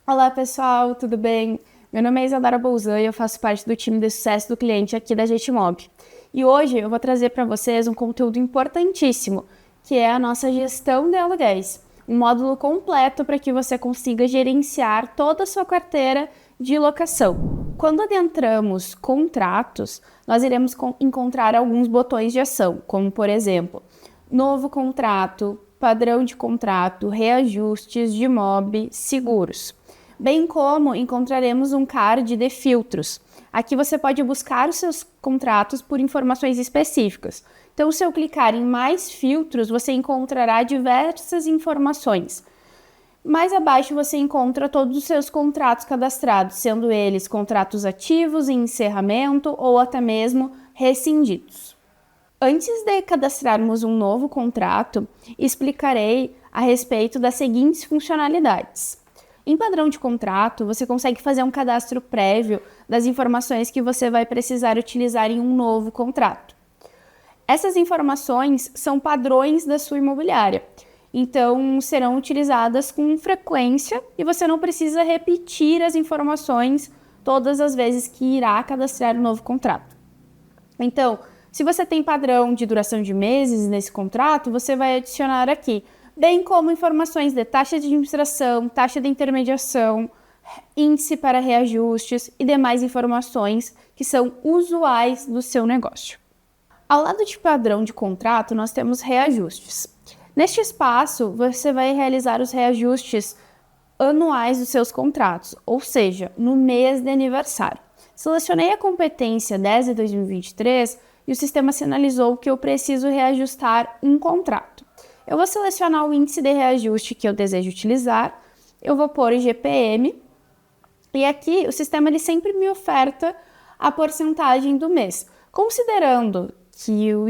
Olá pessoal, tudo bem? Meu nome é Isadora Bolzan e eu faço parte do time de sucesso do cliente aqui da Jetmob. E hoje eu vou trazer para vocês um conteúdo importantíssimo, que é a nossa gestão de aluguéis. Um módulo completo para que você consiga gerenciar toda a sua carteira de locação. Quando adentramos contratos, nós iremos encontrar alguns botões de ação, como por exemplo, novo contrato, padrão de contrato, reajustes de MOB, seguros. Bem como encontraremos um card de filtros. Aqui você pode buscar os seus contratos por informações específicas. Então, se eu clicar em mais filtros, você encontrará diversas informações. Mais abaixo você encontra todos os seus contratos cadastrados, sendo eles contratos ativos, em encerramento ou até mesmo rescindidos. Antes de cadastrarmos um novo contrato, explicarei a respeito das seguintes funcionalidades. Em padrão de contrato, você consegue fazer um cadastro prévio das informações que você vai precisar utilizar em um novo contrato. Essas informações são padrões da sua imobiliária, então serão utilizadas com frequência e você não precisa repetir as informações todas as vezes que irá cadastrar um novo contrato. Então, se você tem padrão de duração de meses nesse contrato, você vai adicionar aqui, bem como informações de taxa de administração, taxa de intermediação, índice para reajustes e demais informações que são usuais do seu negócio. Ao lado de padrão de contrato, nós temos reajustes. Neste espaço, você vai realizar os reajustes anuais dos seus contratos, ou seja, no mês de aniversário. Selecionei a competência 10 de 2023 e o sistema sinalizou que eu preciso reajustar um contrato. Eu vou selecionar o índice de reajuste que eu desejo utilizar, eu vou pôr IGPM e aqui o sistema ele sempre me oferta a porcentagem do mês. Considerando que o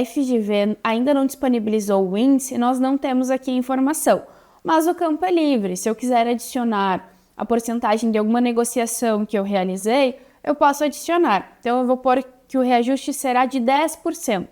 FGV ainda não disponibilizou o índice, nós não temos aqui a informação, mas o campo é livre. Se eu quiser adicionar a porcentagem de alguma negociação que eu realizei, eu posso adicionar. Então eu vou pôr que o reajuste será de 10%.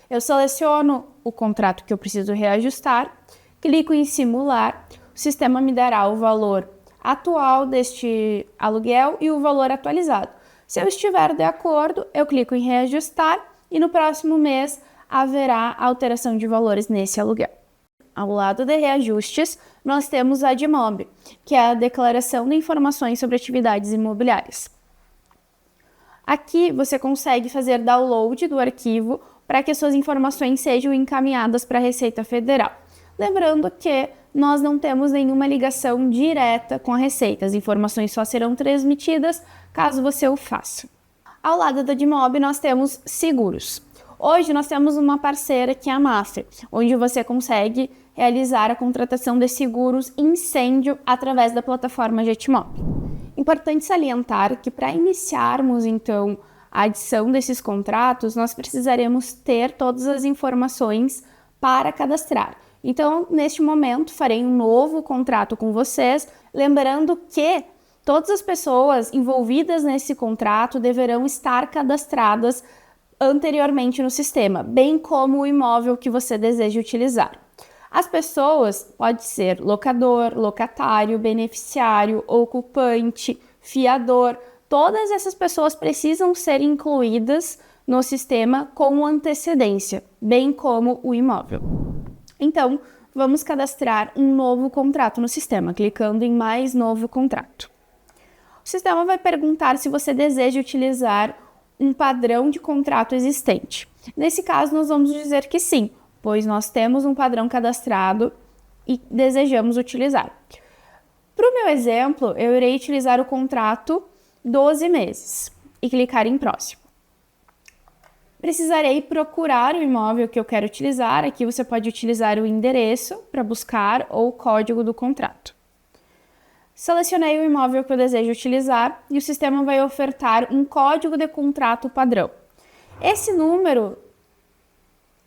Eu seleciono o contrato que eu preciso reajustar, clico em simular, o sistema me dará o valor atual deste aluguel e o valor atualizado. Se eu estiver de acordo, eu clico em reajustar e no próximo mês haverá alteração de valores nesse aluguel. Ao lado de reajustes, nós temos a DIMOB, que é a Declaração de Informações sobre Atividades Imobiliárias. Aqui você consegue fazer download do arquivo para que suas informações sejam encaminhadas para a Receita Federal. Lembrando que nós não temos nenhuma ligação direta com a Receita, as informações só serão transmitidas caso você o faça. Ao lado da DIMOB nós temos seguros. Hoje nós temos uma parceira que é a Mafre, onde você consegue realizar a contratação de seguros incêndio através da plataforma Jetmob. Importante salientar que para iniciarmos então a adição desses contratos, nós precisaremos ter todas as informações para cadastrar. Então, neste momento, farei um novo contrato com vocês, lembrando que todas as pessoas envolvidas nesse contrato deverão estar cadastradas anteriormente no sistema, bem como o imóvel que você deseja utilizar. As pessoas podem ser locador, locatário, beneficiário, ocupante, fiador. Todas essas pessoas precisam ser incluídas no sistema com antecedência, bem como o imóvel. Então, vamos cadastrar um novo contrato no sistema, clicando em mais novo contrato. O sistema vai perguntar se você deseja utilizar um padrão de contrato existente. Nesse caso, nós vamos dizer que sim, pois nós temos um padrão cadastrado e desejamos utilizar. Para o meu exemplo, eu irei utilizar o contrato 12 meses e clicar em próximo. Precisarei procurar o imóvel que eu quero utilizar. Aqui você pode utilizar o endereço para buscar ou o código do contrato. Selecionei o imóvel que eu desejo utilizar e o sistema vai ofertar um código de contrato padrão. Esse número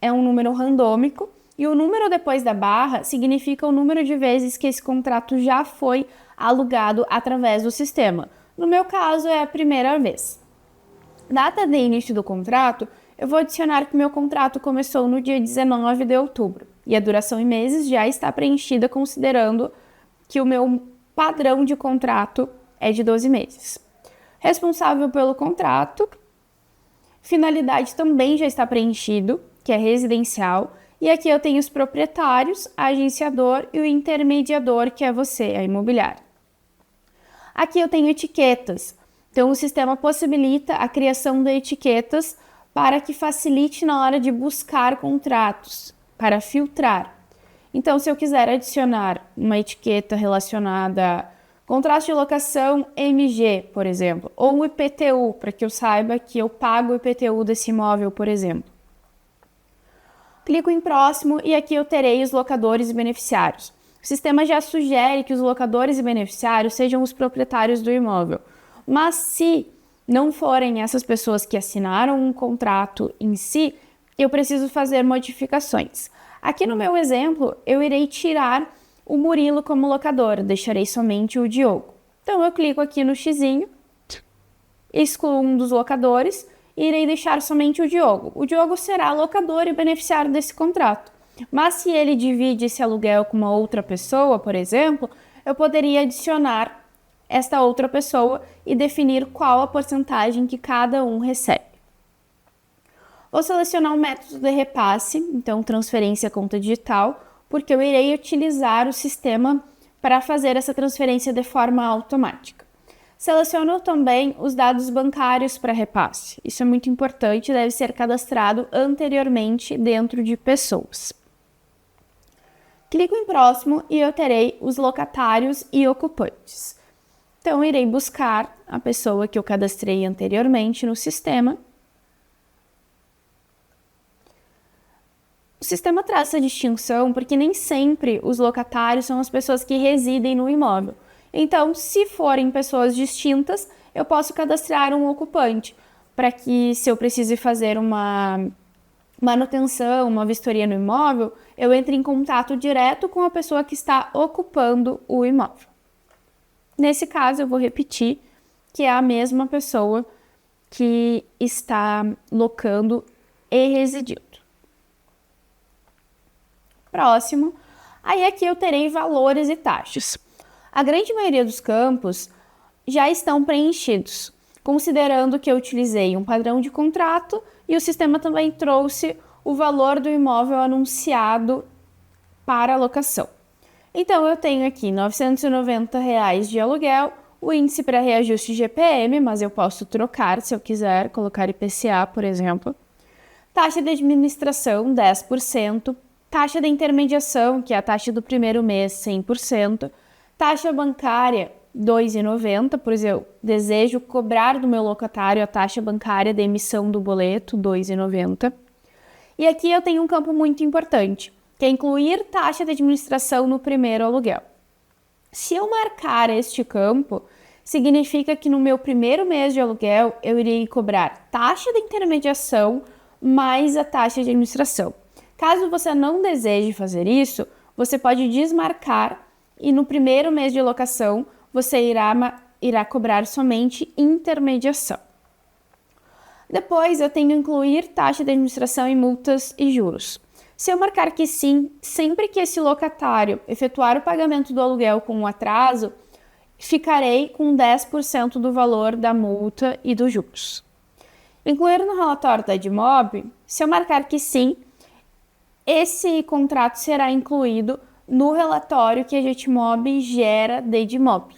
é um número randômico e o número depois da barra significa o número de vezes que esse contrato já foi alugado através do sistema. No meu caso, é a primeira vez. Data de início do contrato, eu vou adicionar que o meu contrato começou no dia 19 de outubro e a duração em meses já está preenchida considerando que o meu padrão de contrato é de 12 meses. Responsável pelo contrato, finalidade também já está preenchido, que é residencial. E aqui eu tenho os proprietários, agenciador e o intermediador, que é você, a imobiliária. Aqui eu tenho etiquetas. Então, o sistema possibilita a criação de etiquetas para que facilite na hora de buscar contratos, para filtrar. Então, se eu quiser adicionar uma etiqueta relacionada a contrato de locação MG, por exemplo, ou o IPTU, para que eu saiba que eu pago o IPTU desse imóvel, por exemplo. Clico em próximo e aqui eu terei os locadores e beneficiários. O sistema já sugere que os locadores e beneficiários sejam os proprietários do imóvel. Mas se não forem essas pessoas que assinaram um contrato em si, eu preciso fazer modificações. Aqui no meu exemplo, eu irei tirar o Murilo como locador, deixarei somente o Diogo. Então eu clico aqui no xizinho, excluo um dos locadores e irei deixar somente o Diogo. O Diogo será locador e beneficiário desse contrato. Mas se ele divide esse aluguel com uma outra pessoa, por exemplo, eu poderia adicionar esta outra pessoa e definir qual a porcentagem que cada um recebe. Vou selecionar um método de repasse, então transferência conta digital, porque eu irei utilizar o sistema para fazer essa transferência de forma automática. Seleciono também os dados bancários para repasse. Isso é muito importante, deve ser cadastrado anteriormente dentro de pessoas. Clico em próximo e eu terei os locatários e ocupantes. Então, irei buscar a pessoa que eu cadastrei anteriormente no sistema. O sistema traz essa distinção porque nem sempre os locatários são as pessoas que residem no imóvel. Então, se forem pessoas distintas, eu posso cadastrar um ocupante, para que, se eu precise fazer uma manutenção, uma vistoria no imóvel, eu entre em contato direto com a pessoa que está ocupando o imóvel. Nesse caso, eu vou repetir que é a mesma pessoa que está locando e residindo. Próximo. Aí aqui eu terei valores e taxas. A grande maioria dos campos já estão preenchidos, considerando que eu utilizei um padrão de contrato e o sistema também trouxe o valor do imóvel anunciado para a locação. Então, eu tenho aqui R$ 990 de aluguel, o índice para reajuste GPM, mas eu posso trocar se eu quiser, colocar IPCA, por exemplo. Taxa de administração, 10%. Taxa de intermediação, que é a taxa do primeiro mês, 100%. Taxa bancária, R$ 2,90, pois eu desejo cobrar do meu locatário a taxa bancária de emissão do boleto, R$ 2,90. E aqui eu tenho um campo muito importante, que é incluir taxa de administração no primeiro aluguel. Se eu marcar este campo, significa que no meu primeiro mês de aluguel eu irei cobrar taxa de intermediação mais a taxa de administração. Caso você não deseje fazer isso, você pode desmarcar e no primeiro mês de locação você irá cobrar somente intermediação. Depois eu tenho que incluir taxa de administração e multas e juros. Se eu marcar que sim, sempre que esse locatário efetuar o pagamento do aluguel com um atraso, ficarei com 10% do valor da multa e dos juros. Incluir no relatório da Edmob, se eu marcar que sim, esse contrato será incluído no relatório que a Edmob gera de Edmob.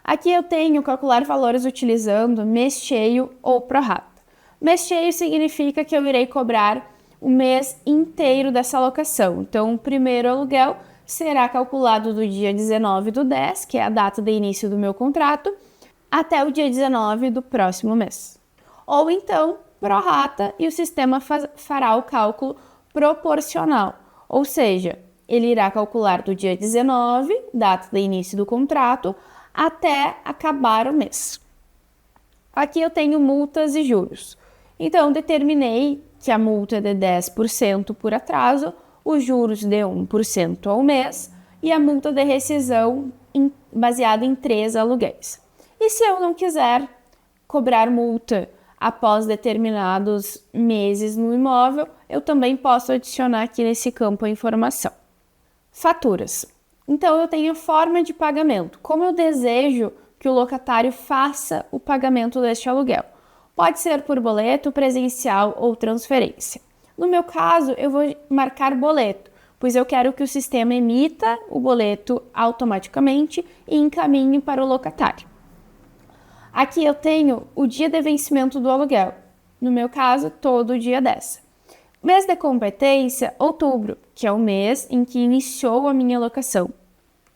Aqui eu tenho calcular valores utilizando mês cheio ou prorata. Mês cheio significa que eu irei cobrar o mês inteiro dessa locação. Então, o primeiro aluguel será calculado do dia 19/10, que é a data de início do meu contrato, até o dia 19 do próximo mês. Ou então, prorata, e o sistema fará o cálculo proporcional, ou seja, ele irá calcular do dia 19, data de início do contrato, até acabar o mês. Aqui eu tenho multas e juros. Então, determinei que a multa é de 10% por atraso, os juros de 1% ao mês e a multa de rescisão baseada em 3 aluguéis. E se eu não quiser cobrar multa após determinados meses no imóvel, eu também posso adicionar aqui nesse campo a informação. Faturas. Então, eu tenho a forma de pagamento. Como eu desejo que o locatário faça o pagamento deste aluguel? Pode ser por boleto, presencial ou transferência. No meu caso, eu vou marcar boleto, pois eu quero que o sistema emita o boleto automaticamente e encaminhe para o locatário. Aqui eu tenho o dia de vencimento do aluguel. No meu caso, todo dia 10. Mês de competência, outubro, que é o mês em que iniciou a minha locação.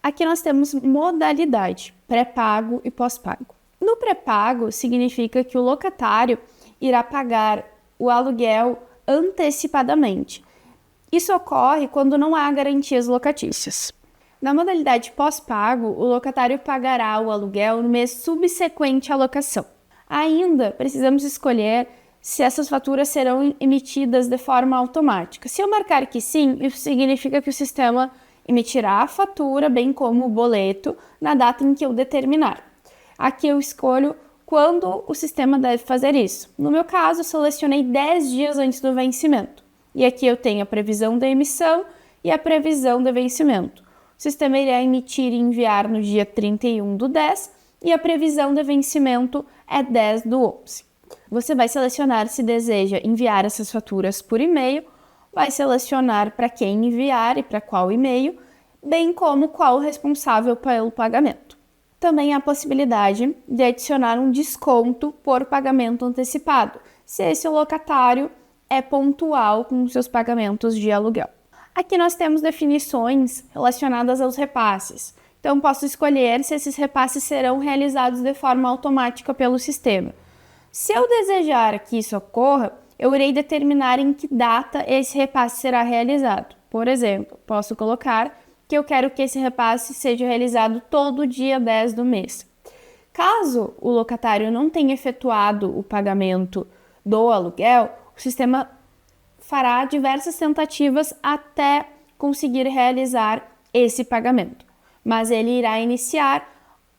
Aqui nós temos modalidade, pré-pago e pós-pago. No pré-pago, significa que o locatário irá pagar o aluguel antecipadamente. Isso ocorre quando não há garantias locatícias. Na modalidade pós-pago, o locatário pagará o aluguel no mês subsequente à locação. Ainda precisamos escolher se essas faturas serão emitidas de forma automática. Se eu marcar que sim, isso significa que o sistema emitirá a fatura, bem como o boleto, na data em que eu determinar. Aqui eu escolho quando o sistema deve fazer isso. No meu caso, eu selecionei 10 dias antes do vencimento. E aqui eu tenho a previsão da emissão e a previsão de vencimento. O sistema irá emitir e enviar no dia 31/10 e a previsão de vencimento é 10/11. Você vai selecionar se deseja enviar essas faturas por e-mail, vai selecionar para quem enviar e para qual e-mail, bem como qual o responsável pelo pagamento. Também há a possibilidade de adicionar um desconto por pagamento antecipado, se esse locatário é pontual com seus pagamentos de aluguel. Aqui nós temos definições relacionadas aos repasses. Então, posso escolher se esses repasses serão realizados de forma automática pelo sistema. Se eu desejar que isso ocorra, eu irei determinar em que data esse repasse será realizado. Por exemplo, posso colocar que eu quero que esse repasse seja realizado todo dia 10 do mês. Caso o locatário não tenha efetuado o pagamento do aluguel, o sistema fará diversas tentativas até conseguir realizar esse pagamento, mas ele irá iniciar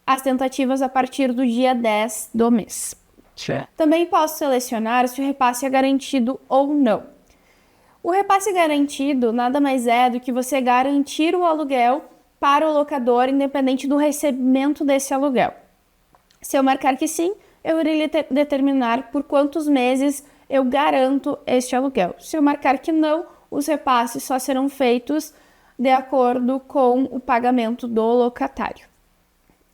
as tentativas a partir do dia 10 do mês. Também posso selecionar se o repasse é garantido ou não. O repasse garantido nada mais é do que você garantir o aluguel para o locador independente do recebimento desse aluguel. Se eu marcar que sim, eu irei determinar por quantos meses eu garanto este aluguel. Se eu marcar que não, os repasses só serão feitos de acordo com o pagamento do locatário.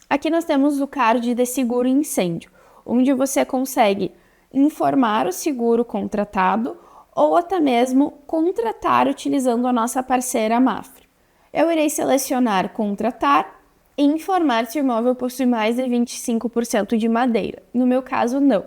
Aqui nós temos o card de seguro incêndio, onde você consegue informar o seguro contratado ou até mesmo contratar utilizando a nossa parceira Mafre. Eu irei selecionar contratar e informar se o imóvel possui mais de 25% de madeira. No meu caso, não.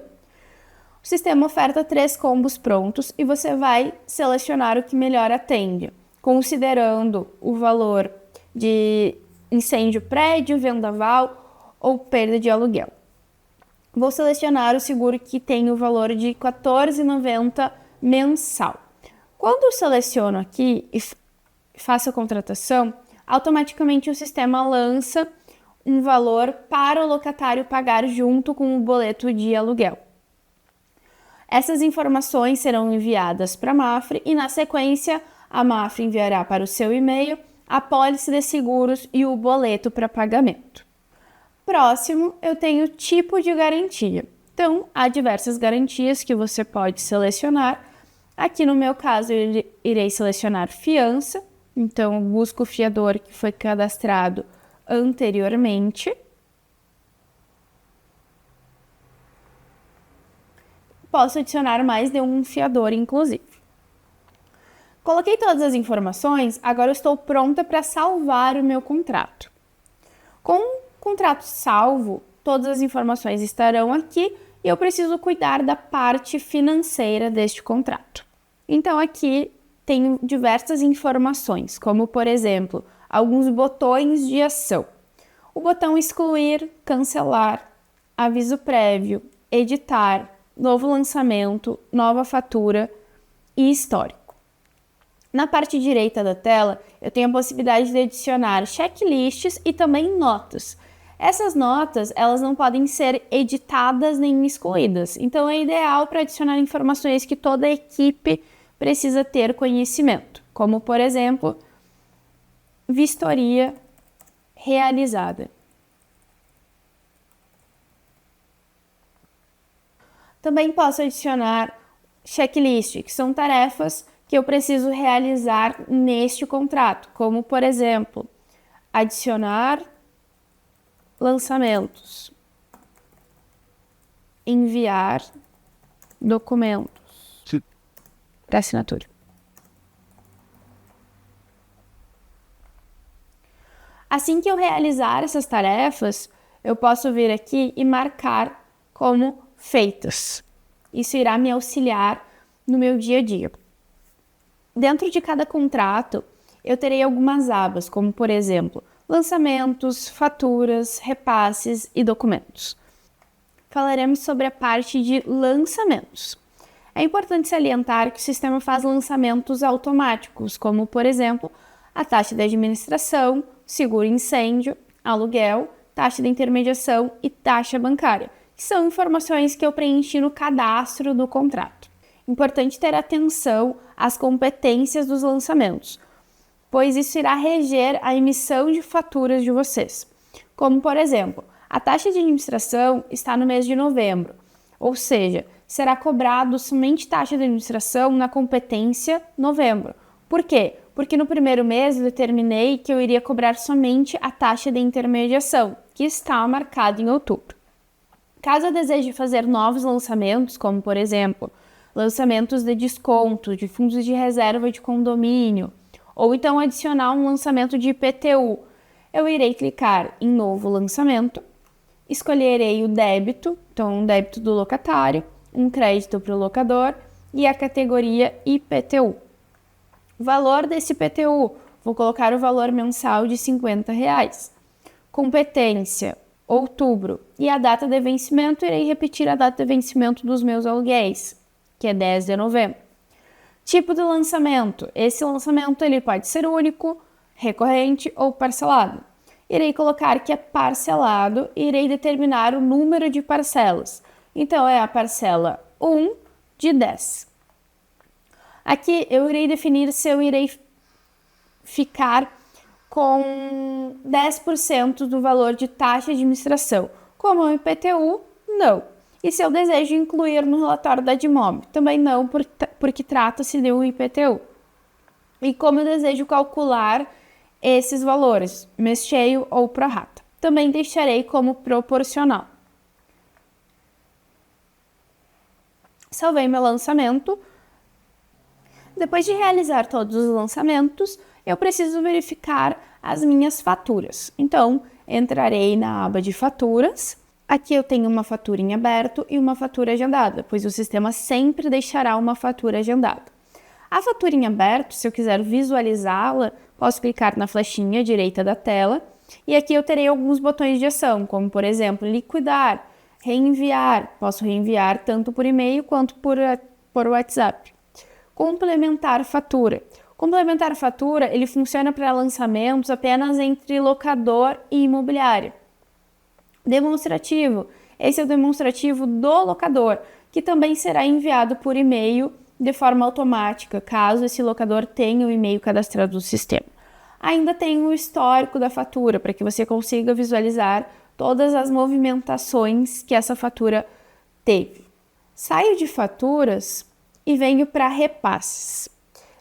O sistema oferta 3 combos prontos e você vai selecionar o que melhor atende, considerando o valor de incêndio prédio, vendaval ou perda de aluguel. Vou selecionar o seguro que tem o valor de R$ 14,90 mensal. Quando eu seleciono aqui e faço a contratação, automaticamente o sistema lança um valor para o locatário pagar junto com o boleto de aluguel. Essas informações serão enviadas para a Mafre e, na sequência, a Mafre enviará para o seu e-mail a pólice de seguros e o boleto para pagamento. Próximo, eu tenho tipo de garantia. Então, há diversas garantias que você pode selecionar. Aqui no meu caso, eu irei selecionar fiança. Então, busco o fiador que foi cadastrado anteriormente. Posso adicionar mais de um fiador, inclusive. Coloquei todas as informações, agora eu estou pronta para salvar o meu contrato. Com o contrato salvo, todas as informações estarão aqui e eu preciso cuidar da parte financeira deste contrato. Então, aqui tenho diversas informações, como, por exemplo, alguns botões de ação. O botão excluir, cancelar, aviso prévio, editar, novo lançamento, nova fatura e histórico. Na parte direita da tela, eu tenho a possibilidade de adicionar checklists e também notas. Essas notas, elas não podem ser editadas nem excluídas, então é ideal para adicionar informações que toda a equipe precisa ter conhecimento, como, por exemplo, vistoria realizada. Também posso adicionar checklist, que são tarefas que eu preciso realizar neste contrato, como, por exemplo, adicionar lançamentos, enviar documentos para assinatura. Assim que eu realizar essas tarefas, eu posso vir aqui e marcar como feitas. Isso irá me auxiliar no meu dia a dia. Dentro de cada contrato, eu terei algumas abas, como por exemplo, lançamentos, faturas, repasses e documentos. Falaremos sobre a parte de lançamentos. É importante salientar que o sistema faz lançamentos automáticos, como por exemplo, a taxa de administração, seguro incêndio, aluguel, taxa de intermediação e taxa bancária, que são informações que eu preenchi no cadastro do contrato. Importante ter atenção às competências dos lançamentos, pois isso irá reger a emissão de faturas de vocês. Como, por exemplo, a taxa de administração está no mês de novembro, ou seja, será cobrado somente taxa de administração na competência novembro. Por quê? Porque no primeiro mês eu determinei que eu iria cobrar somente a taxa de intermediação, que está marcada em outubro. Caso eu deseje fazer novos lançamentos, como por exemplo, lançamentos de desconto, de fundos de reserva de condomínio, ou então adicionar um lançamento de IPTU, eu irei clicar em novo lançamento, escolherei o débito, então um débito do locatário, um crédito para o locador e a categoria IPTU. O valor desse IPTU, vou colocar o valor mensal de R$50. Competência, outubro, e a data de vencimento, irei repetir a data de vencimento dos meus aluguéis, que é 10 de novembro. Tipo de lançamento, esse lançamento ele pode ser único, recorrente ou parcelado. Irei colocar que é parcelado e irei determinar o número de parcelas. Então, é a parcela 1 de 10. Aqui eu irei definir se eu irei ficar com 10% do valor de taxa de administração. Como é um IPTU, não. E se eu desejo incluir no relatório da Admob, também não, porque trata-se de um IPTU. E como eu desejo calcular esses valores, mês cheio ou pro rata, também deixarei como proporcional. Salvei meu lançamento. Depois de realizar todos os lançamentos, eu preciso verificar as minhas faturas. Então, entrarei na aba de faturas. Aqui eu tenho uma fatura em aberto e uma fatura agendada, pois o sistema sempre deixará uma fatura agendada. A fatura em aberto, se eu quiser visualizá-la, posso clicar na flechinha direita da tela e aqui eu terei alguns botões de ação, como por exemplo, liquidar, reenviar. Posso reenviar tanto por e-mail quanto por WhatsApp. Complementar fatura. Complementar fatura, ele funciona para lançamentos apenas entre locador e imobiliária. Demonstrativo. Esse é o demonstrativo do locador, que também será enviado por e-mail de forma automática, caso esse locador tenha o e-mail cadastrado no sistema. Ainda tem o histórico da fatura, para que você consiga visualizar todas as movimentações que essa fatura teve. Saio de faturas e venho para repasses.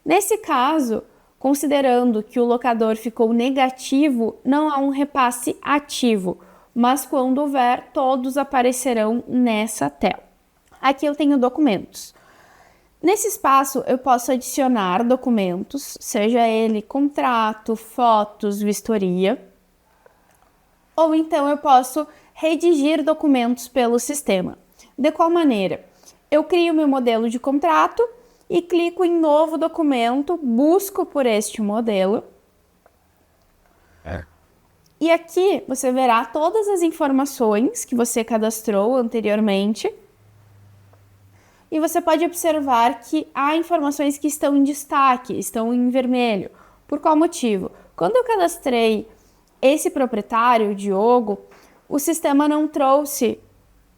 Nesse caso, considerando que o locador ficou negativo, não há um repasse ativo, mas quando houver, todos aparecerão nessa tela. Aqui eu tenho documentos. Nesse espaço, eu posso adicionar documentos, seja ele contrato, fotos, vistoria, ou então eu posso redigir documentos pelo sistema. De qual maneira? Eu crio meu modelo de contrato e clico em novo documento, busco por este modelo. E aqui você verá todas as informações que você cadastrou anteriormente. E você pode observar que há informações que estão em destaque, estão em vermelho. Por qual motivo? Quando eu cadastrei esse proprietário, o Diogo, o sistema não trouxe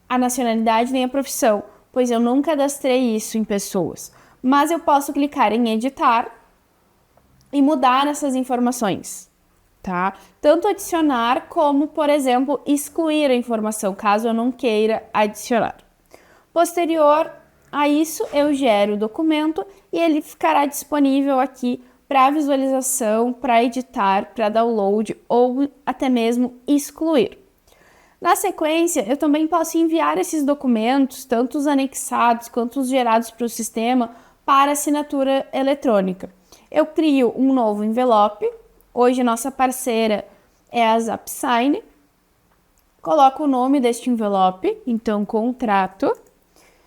a nacionalidade nem a profissão, pois eu não cadastrei isso em pessoas. Mas eu posso clicar em editar e mudar essas informações. tá? Tanto adicionar como, por exemplo, excluir a informação, caso eu não queira adicionar. Posterior a isso, eu gero o documento e ele ficará disponível aqui para visualização, para editar, para download ou até mesmo excluir. Na sequência, eu também posso enviar esses documentos, tanto os anexados quanto os gerados para o sistema, para assinatura eletrônica. Eu crio um novo envelope, hoje nossa parceira é a ZapSign, coloco o nome deste envelope, então contrato,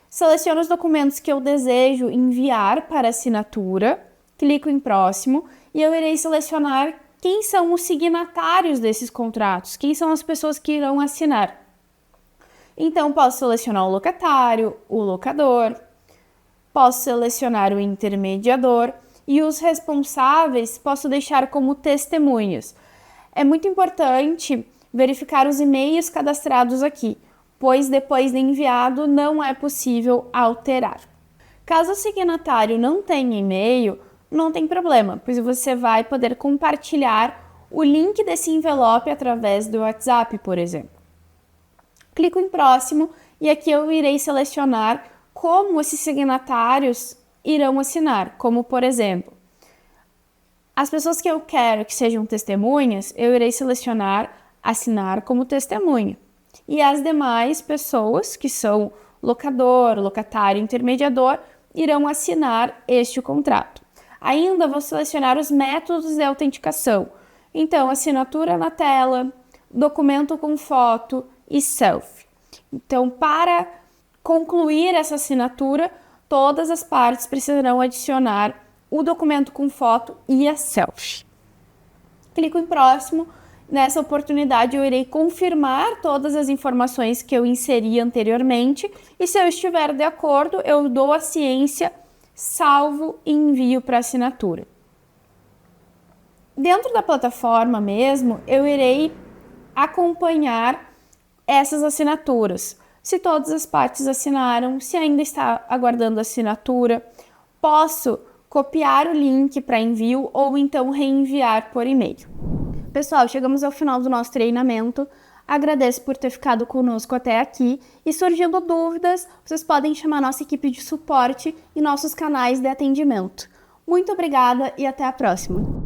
seleciono os documentos que eu desejo enviar para assinatura, clico em próximo e eu irei selecionar quem são os signatários desses contratos, quem são as pessoas que irão assinar. Então, posso selecionar o locatário, o locador, posso selecionar o intermediador e os responsáveis posso deixar como testemunhas. É muito importante verificar os e-mails cadastrados aqui, pois depois de enviado não é possível alterar. Caso o signatário não tenha e-mail, não tem problema, pois você vai poder compartilhar o link desse envelope através do WhatsApp, por exemplo. Clico em próximo e aqui eu irei selecionar como esses signatários irão assinar, como por exemplo, as pessoas que eu quero que sejam testemunhas, eu irei selecionar assinar como testemunha. E as demais pessoas, que são locador, locatário, intermediador, irão assinar este contrato. Ainda vou selecionar os métodos de autenticação. Então, assinatura na tela, documento com foto e selfie. Então, para concluir essa assinatura, todas as partes precisarão adicionar o documento com foto e a selfie. Clico em próximo. Nessa oportunidade, eu irei confirmar todas as informações que eu inseri anteriormente e se eu estiver de acordo, eu dou a ciência, salvo e envio para assinatura. Dentro da plataforma mesmo, eu irei acompanhar essas assinaturas. Se todas as partes assinaram, se ainda está aguardando assinatura, posso copiar o link para envio ou então reenviar por e-mail. Pessoal, chegamos ao final do nosso treinamento. Agradeço por ter ficado conosco até aqui e surgindo dúvidas, vocês podem chamar nossa equipe de suporte e nossos canais de atendimento. Muito obrigada e até a próxima!